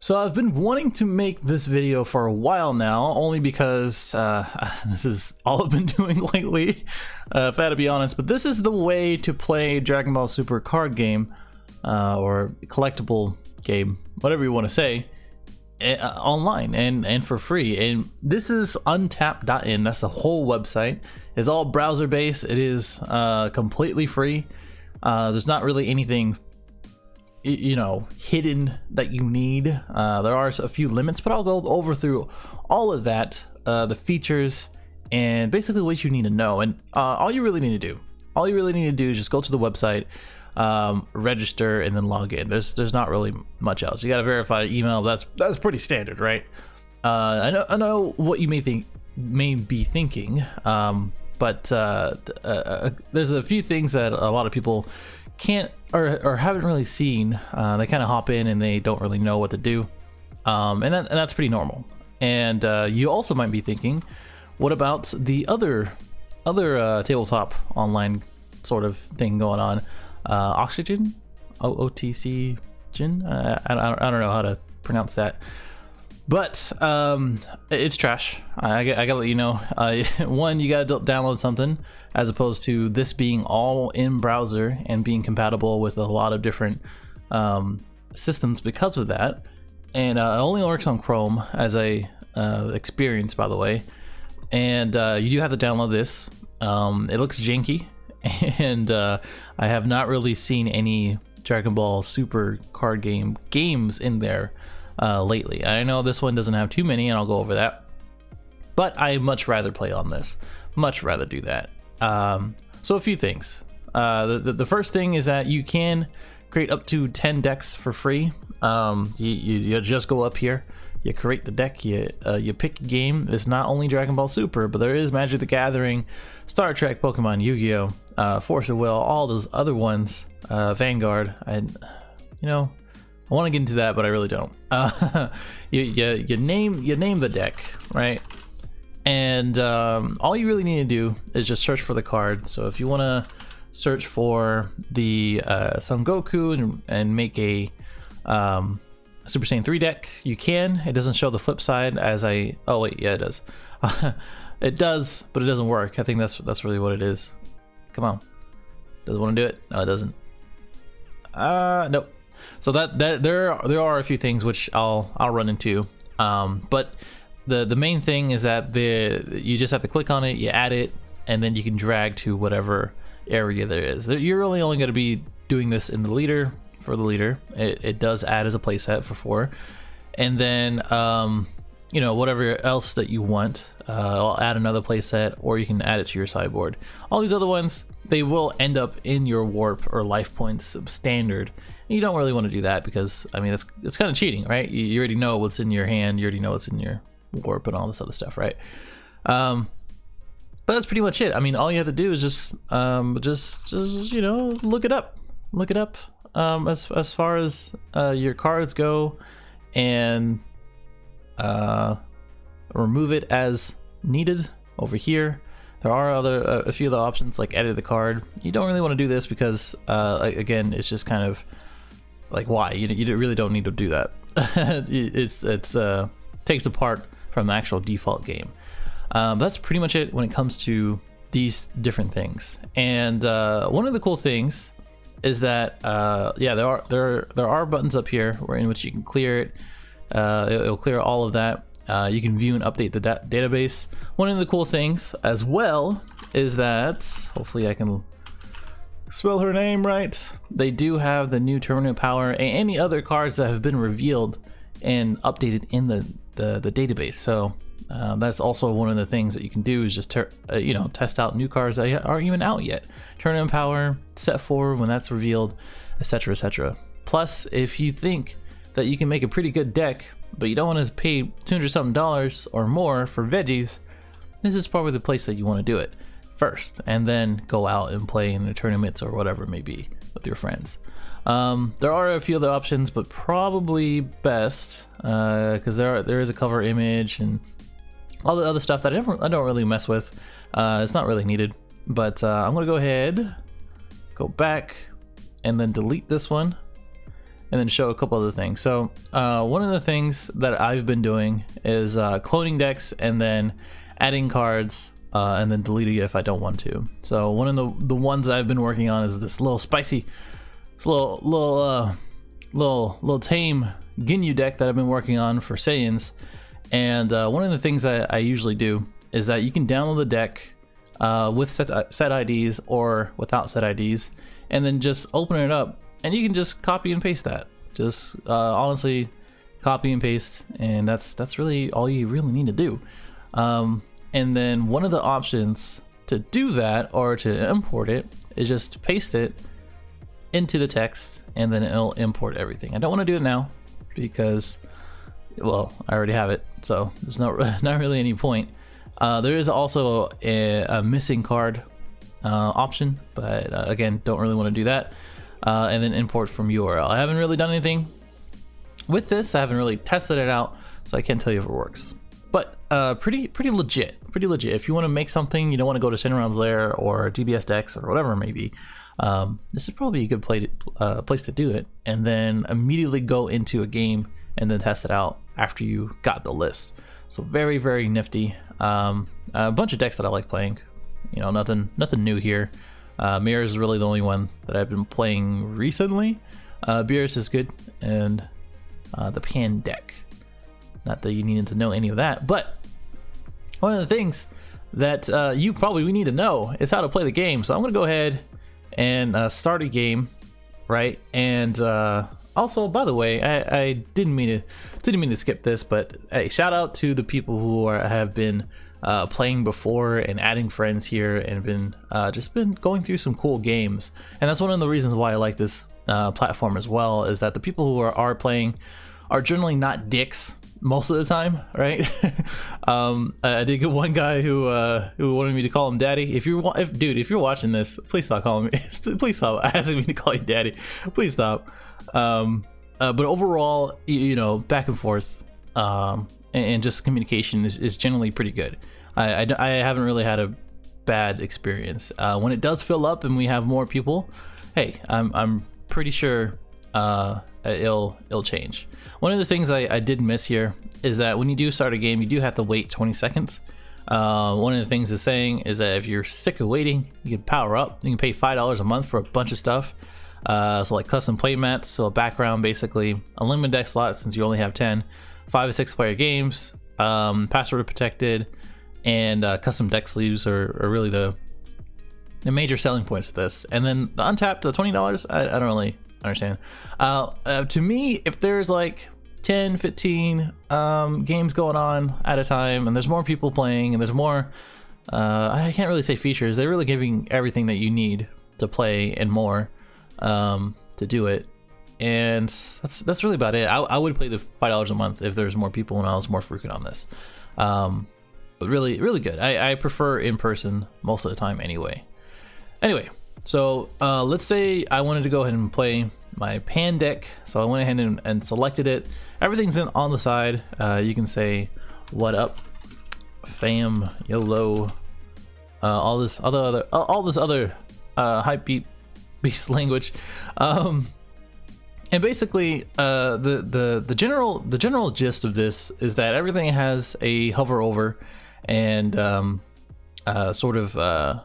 So I've been wanting to make this video for a while now, only because this is all I've been doing lately, if I had to be honest. But this is the way to play Dragon Ball Super card game, or collectible game, whatever you want to say, online and for free. And this is untapped.in. That's the whole website. It's all browser based. It is completely free. There's not really anything hidden that you need. There are a few limits, but I'll go through all of that, the features and basically what you need to know. And all you really need to do is just go to the website, register, and then log in. There's not really much else. You got to verify email. That's pretty standard, right? I know what you may be thinking, but there's a few things that a lot of people can't or haven't really seen. They kind of hop in and they don't really know what to do, and that's pretty normal. And you also might be thinking, what about the other tabletop online sort of thing going on? Oxygen, OOTC Gin. I don't know how to pronounce that, but it's trash. I gotta let you know. One, you gotta download something, as opposed to this being all in browser and being compatible with a lot of different systems because of that. And it only works on Chrome, as a experience, by the way. And you do have to download this. It looks janky, and I have not really seen any Dragon Ball Super card games in there lately. I know this one doesn't have too many, and I'll go over that, but I much rather play on this. Much rather do that. So a few things. The first thing is that you can create up to 10 decks for free. You just go up here, you create the deck, you pick a game. It's not only Dragon Ball Super, but there is Magic the Gathering, Star Trek, Pokemon, Yu-Gi-Oh, Force of Will, all those other ones, Vanguard. I want to get into that, but I really don't. You name the deck, right? And all you really need to do is just search for the card. So if you want to search for the Son Goku and make a Super Saiyan 3 deck, you can. It doesn't show the flip side, oh wait, yeah, it does. It does, but it doesn't work. I think that's really what it is. Come on, does it want to do it? No, it doesn't. Nope. So that there are a few things which I'll run into, but the main thing is that you just have to click on it, you add it, and then you can drag to whatever area there is. You're really only going to be doing this in the leader. For the leader, it does add as a playset for 4, and then whatever else that you want, I'll add another playset, or you can add it to your sideboard. All these other ones, they will end up in your warp or life points standard. And you don't really want to do that, because I mean it's kind of cheating, right? You already know what's in your hand, you already know what's in your warp and all this other stuff, right? But that's pretty much it. I mean, all you have to do is just look it up. As far as your cards go, and remove it as needed over here. There are a few other options, like edit the card. You don't really want to do this because again, it's just kind of like, why? You really don't need to do that. It's takes apart from the actual default game. That's pretty much it when it comes to these different things. And one of the cool things is that there are buttons up here in which you can clear it. It'll clear all of that. You can view and update the database. One of the cool things as well is that, hopefully I can spell her name right, they do have the new tournament power and any other cards that have been revealed and updated in the database. So that's also one of the things that you can do, is just test out new cards that aren't even out yet. Tournament power, set 4 when that's revealed, etc, etc. Plus, if you think that you can make a pretty good deck, but you don't want to pay $200 something or more for veggies, this is probably the place that you want to do it first, and then go out and play in the tournaments or whatever it may be with your friends. There are a few other options, but probably best, because there is a cover image and all the other stuff that I don't really mess with. It's not really needed, but I'm gonna go ahead, go back, and then delete this one, and then show a couple other things. So one of the things that I've been doing is cloning decks and then adding cards and then deleting it if I don't want to. So one of the ones I've been working on is this little spicy, this little tame Ginyu deck that I've been working on for Saiyans. And one of the things I usually do is that you can download the deck with set IDs or without set IDs, and then just open it up, and you can just copy and paste that. Just honestly, copy and paste, and that's really all you really need to do. And then one of the options to do that or to import it is just paste it into the text, and then it'll import everything. I don't want to do it now because, well, I already have it, so there's not really any point. There is also a missing card option, but again, don't really want to do that. And then import from URL. I haven't really done anything with this. I haven't really tested it out, so I can't tell you if it works. But pretty legit. If you want to make something, you don't want to go to Shenron's Lair or DBS decks or whatever it may be, this is probably a good place to do it, and then immediately go into a game and then test it out after you got the list. So very nifty. A bunch of decks that I like playing. You know, nothing new here. Mirror is really the only one that I've been playing recently. Beerus is good, and the Pan deck. Not that you needed to know any of that, but one of the things that you probably need to know is how to play the game. So I'm gonna go ahead and start a game, right? And also, by the way, I didn't mean to skip this, but hey, shout out to the people who have been playing before and adding friends here and been going through some cool games. And that's one of the reasons why I like this platform as well, is that the people who are playing are generally not dicks most of the time, right? I did get one guy who wanted me to call him daddy. If you're watching this, please stop calling me. Please stop asking me to call you daddy. Please stop. But overall, you know, back and forth, and just communication is generally pretty good. I haven't really had a bad experience. When it does fill up and we have more people, hey, I'm pretty sure it'll change. One of the things I did miss here is that when you do start a game, you do have to wait 20 seconds. One of the things it's saying is that if you're sick of waiting, you can power up. You can pay $5 a month for a bunch of stuff. So like custom plate mats, so a background, basically unlimited deck slots since you only have 10, 5 to 6 player games, password protected, and custom deck sleeves are really the major selling points of this. And then the untapped, the $20, I don't really understand. To me, if there's like 10, 15 games going on at a time, and there's more people playing, and there's more, I can't really say features, they're really giving everything that you need to play and more to do it. And that's really about it. I would pay the $5 a month if there's more people and I was more frequent on this. But really good. I prefer in person most of the time anyway. So let's say I wanted to go ahead and play my Pan deck. So I went ahead and selected it. Everything's on the side. You can say what up, fam, YOLO, all this other hype beast language. And basically, the general gist of this is that everything has a hover over and sort of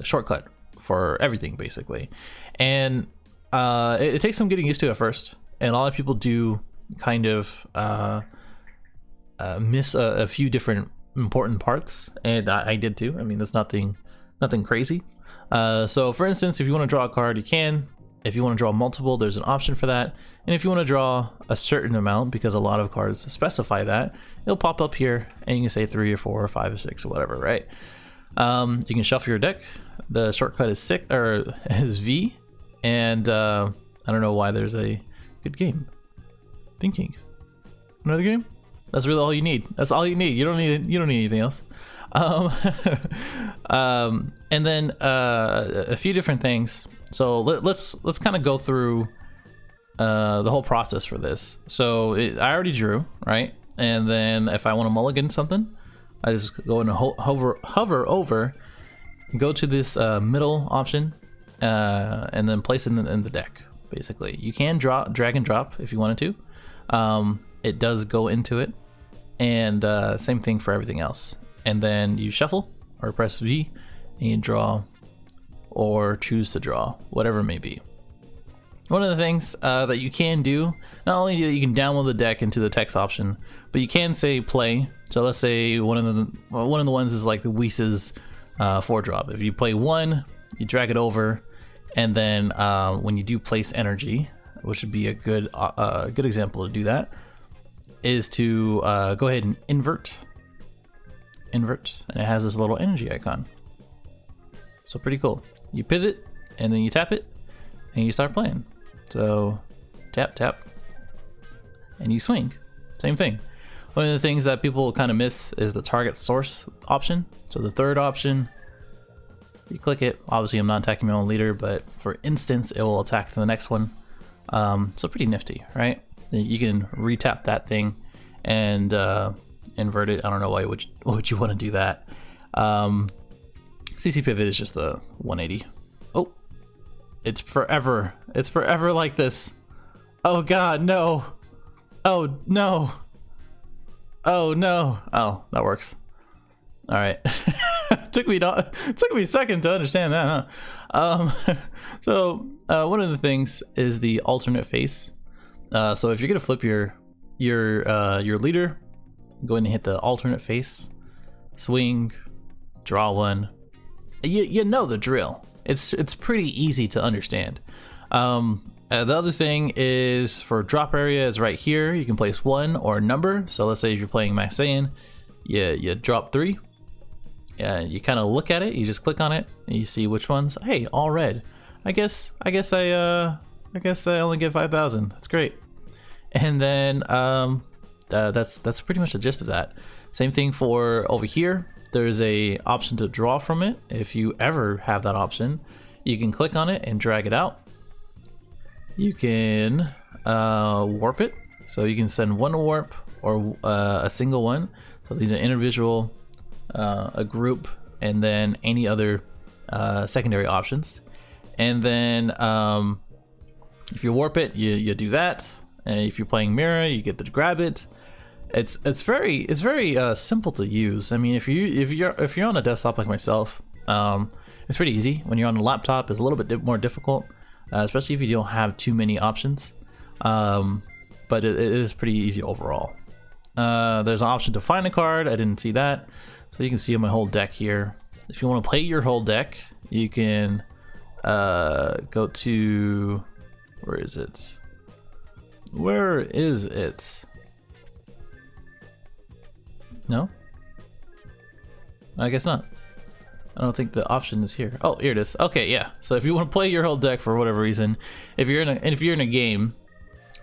shortcut for everything, basically. And it takes some getting used to at first, and a lot of people do kind of miss a few different important parts, and I did too. I mean, there's nothing crazy. So for instance, if you want to draw a card, you can. If you want to draw multiple, there's an option for that. And if you want to draw a certain amount, because a lot of cards specify that, it'll pop up here and you can say 3 or 4 or 5 or 6 or whatever, right? You can shuffle your deck. The shortcut is V, and I don't know why there's a good game. Thinking. Another game? That's really all you need. That's all you need. You don't need anything else. And then a few different things. So let's kind of go through the whole process for this. So I already drew, right? And then if I want to mulligan something, I just go and hover over, go to this middle option, and then place it in the deck. basically. You can drag and drop if you wanted to. It does go into it, and same thing for everything else. And then you shuffle or press V and you draw or choose to draw, whatever it may be. One of the things that you can do, not only do you can download the deck into the text option, but you can say play. So let's say one of the ones is like the Whist's 4-drop. If you play 1, you drag it over, and then when you do place energy, which would be a good example to do that, is to go ahead and invert, and it has this little energy icon. So pretty cool. You pivot, and then you tap it, and you start playing. So tap, tap, and you swing. Same thing. One of the things that people kind of miss is the target source option. So the third option, you click it. Obviously, I'm not attacking my own leader, but for instance, it will attack the next one. So pretty nifty, right? You can retap that thing and invert it. I don't know why would you want to do that. CC pivot is just the 180. Oh, it's forever like this. Oh God, no. Oh no. Oh no. Oh, that works. All right. took me a second to understand that, huh? So one of the things is the alternate face. So if you're gonna flip your leader, go ahead and hit the alternate face, swing, draw one. You know the drill. It's pretty easy to understand. The other thing is for drop area is right here. You can place 1 or a number. So let's say if you're playing Max Saiyan, you drop 3. You kind of look at it. You just click on it and you see which ones. Hey, all red. I guess I only get 5,000. That's great. And then that's pretty much the gist of that. Same thing for over here. There's a option to draw from it. If you ever have that option, you can click on it and drag it out. You can warp it, so you can send 1 warp or a single one. So these are individual, a group, and then any other secondary options. And then if you warp it, you do that. And if you're playing mirror, you get to grab it. It's very simple to use. I mean, if you're on a desktop like myself, it's pretty easy. When you're on a laptop, it's a little bit more difficult. Especially if you don't have too many options, but it is pretty easy overall. There's an option to find a card. I didn't see that, so you can see my whole deck here. If you want to play your whole deck, you can go to, where is it? No, I guess not. I don't think the option is here. Oh, here it is. Okay, yeah. So if you want to play your whole deck for whatever reason, if you're in a game,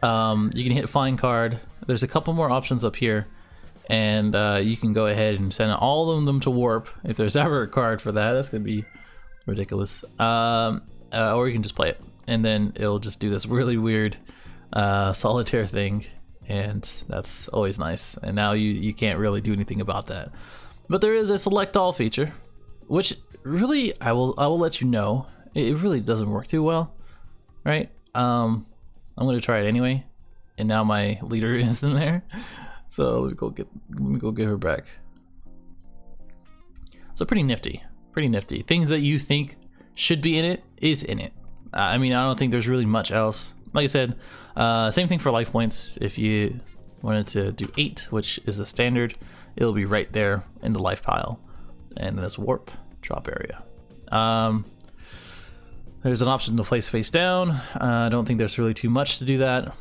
you can hit find card. There's a couple more options up here, and you can go ahead and send all of them to warp if there's ever a card for that. That's gonna be ridiculous. Or you can just play it, and then it'll just do this really weird solitaire thing, and that's always nice. And now you can't really do anything about that. But there is a select all feature, which really I will let you know it really doesn't work too well, right? I'm gonna try it anyway, and now my leader is in there, so let me go get her back. So pretty nifty. Things that you think should be in it is in it. I mean, I don't think there's really much else. Like I said, same thing for life points. If you wanted to do 8, which is the standard, it'll be right there in the life pile. And this warp drop area. There's an option to place face down. I don't think there's really too much to do that.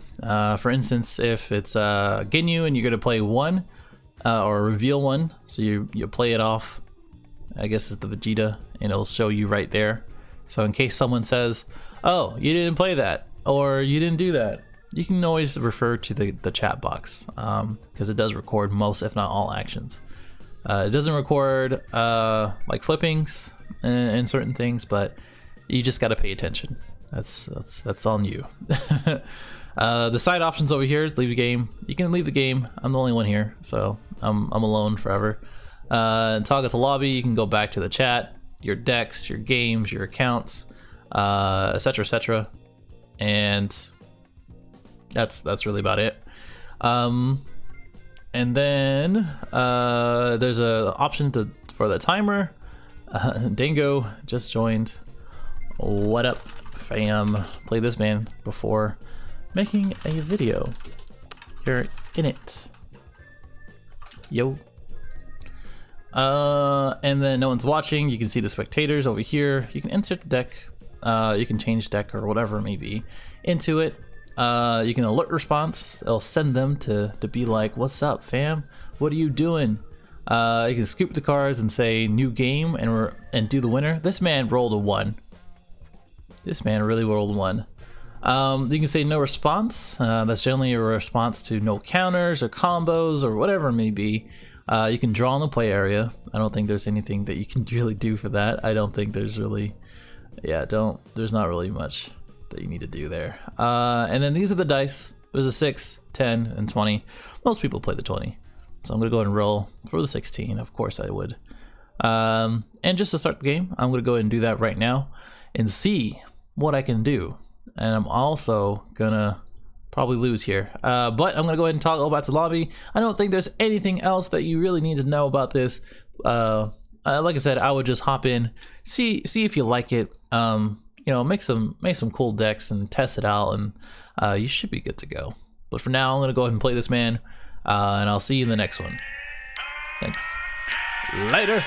For instance, if it's Ginyu and you're gonna play 1 or reveal 1, so you play it off. I guess it's the Vegeta, and it'll show you right there. So in case someone says, "Oh, you didn't play that," or "You didn't do that," you can always refer to the chat box, because it does record most, if not all, actions. It doesn't record like flippings and certain things, but you just got to pay attention. That's on you. The side options over here is leave the game. You can leave the game. I'm the only one here, so I'm alone forever. Toggle to lobby. You can go back to the chat, your decks, your games, your accounts, etc., etc. and that's really about it. And then there's a option for the timer. Dango just joined. What up, fam? Play this man before making a video. You're in it. Yo. And then no one's watching. You can see the spectators over here. You can insert the deck. You can change deck or whatever it may be into it. You can alert response. It'll send them to be like, what's up, fam? What are you doing? You can scoop the cards and say new game and do the winner. This man rolled a 1. This man really rolled a 1. You can say no response. That's generally a response to no counters or combos or whatever it may be. You can draw in the play area. I don't think there's anything that you can really do for that. I don't think there's really, there's not really much that you need to do there. And then these are the dice. There's a 6, 10, and 20. Most people play the 20. So I'm gonna go ahead and roll for the 16. Of course I would. And just to start the game, I'm gonna go ahead and do that right now and see what I can do. And I'm also gonna probably lose here, but I'm gonna go ahead and toggle back to lobby. I don't think there's anything else that you really need to know about this. Like I said, I would just hop in, see if you like it. You know, make some cool decks and test it out, and you should be good to go. But for now, I'm gonna go ahead and play this man, and I'll see you in the next one. Thanks. Later.